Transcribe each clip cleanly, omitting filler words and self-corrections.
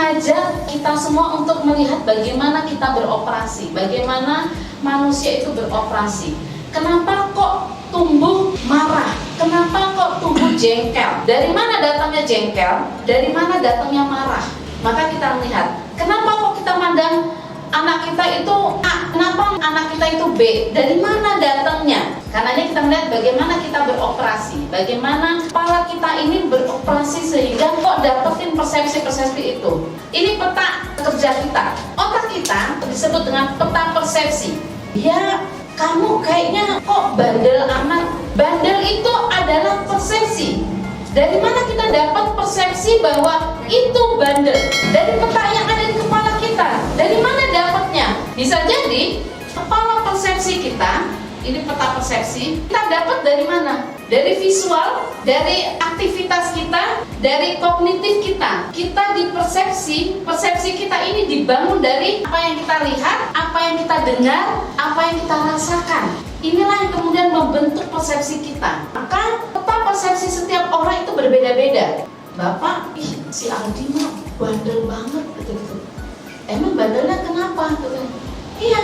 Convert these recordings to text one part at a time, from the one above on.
mengajak kita semua untuk melihat bagaimana kita beroperasi, bagaimana manusia itu beroperasi. Kenapa kok tumbuh marah? Kenapa kok tumbuh jengkel? Dari mana datangnya jengkel? Dari mana datangnya marah? Maka kita lihat, kenapa kok kita mandang anak kita itu A, kenapa anak kita itu B? Dari mana datangnya? Karena kita melihat bagaimana kita beroperasi, bagaimana kepala kita ini beroperasi sehingga kok dapetin persepsi-persepsi itu. Ini peta kerja kita. Otak kita disebut dengan peta persepsi. Ya, kamu kayaknya kok bandel amat. Bandel itu adalah persepsi. Dari mana kita dapat persepsi bahwa itu bandel? Dari peta yang ada di kepala kita. Dari mana dapatnya? Bisa jadi kepala persepsi kita, ini peta persepsi, kita dapat dari mana? Dari visual, dari aktivitas kita, dari kognitif kita. Kita di persepsi kita ini dibangun dari apa yang kita lihat, apa yang kita dengar, apa yang kita rasakan. Inilah yang kemudian membentuk persepsi kita. Maka peta persepsi setiap orang itu berbeda-beda. Bapak, si Aldi mah bandel banget gitu. Emang bandelnya kenapa? Iya,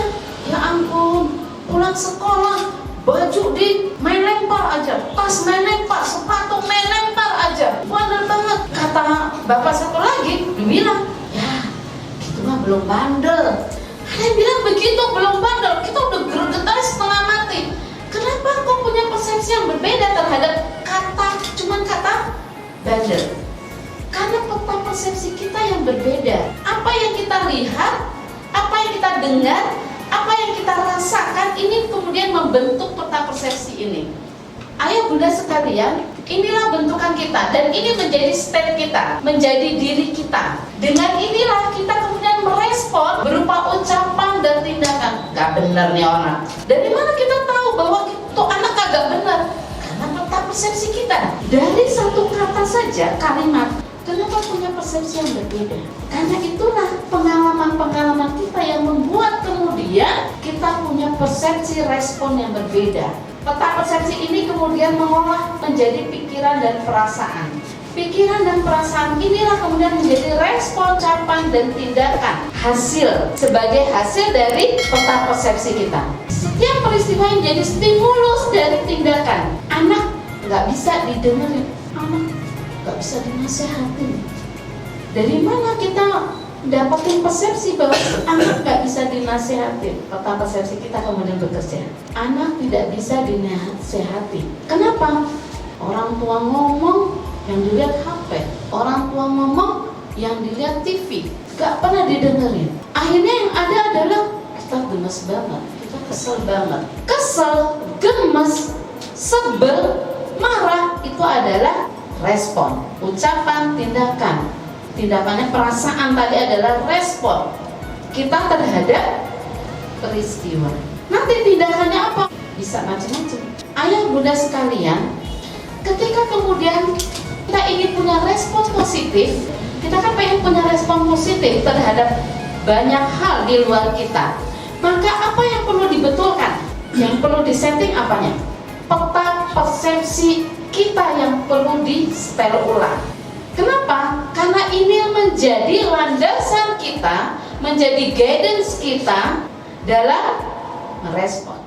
ya ampun, pulang sekolah baju di main lempar aja, tas main lempar, sepatu main lempar aja, bandel banget. Kata bapak satu lagi, dibilang, ya gitu mah belum bandel. Ada yang bilang begitu belum bandel, kita udah gregetan setengah mati. Kenapa kok punya persepsi yang berbeda terhadap cuman kata bandel? Karena peta persepsi kita yang berbeda. Apa yang kita lihat, apa yang kita dengar, apa yang kita rasakan, ini kemudian membentuk peta persepsi ini. Ayah bunda sekalian, inilah bentukan kita, dan ini menjadi state kita, menjadi diri kita. Dengan inilah kita kemudian merespon berupa ucapan dan tindakan. Gak bener nih orang. Dari mana kita tahu bahwa itu anak kagak bener? Karena peta persepsi kita. Dari satu kata saja, kalimat. Kenapa punya persepsi yang berbeda? Karena itulah pengalaman-pengalaman kita yang membuat kemudian kita punya persepsi respon yang berbeda. Peta persepsi ini kemudian mengolah menjadi pikiran dan perasaan. Pikiran dan perasaan inilah kemudian menjadi respon, ucapan, dan tindakan. Sebagai hasil dari peta persepsi kita. Setiap peristiwa yang jadi stimulus dari tindakan. Anak nggak bisa didengerin. Anak gak bisa dinasehati. Dari mana kita dapetin persepsi bahwa anak gak bisa dinasehati? Peta persepsi kita kemudian bekerja. Anak tidak bisa dinasehati. Kenapa? Orang tua ngomong yang dilihat HP, orang tua ngomong yang dilihat TV, gak pernah didengerin. Akhirnya yang ada adalah kita gemes banget, kita kesel banget. Kesel, gemes, sebel, marah, itu adalah respon, ucapan, tindakan. Tindakannya perasaan tadi adalah respon kita terhadap peristiwa. Nanti tindakannya apa? Bisa macam-macam. Ayah bunda sekalian, ketika kemudian kita ingin punya respon positif, kita kan pengen punya respon positif terhadap banyak hal di luar kita. Maka apa yang perlu dibetulkan? Yang perlu disetting apanya? Peta persepsi kita yang perlu di-setel ulang. Kenapa? Karena ini menjadi landasan kita, menjadi guidance kita dalam merespon.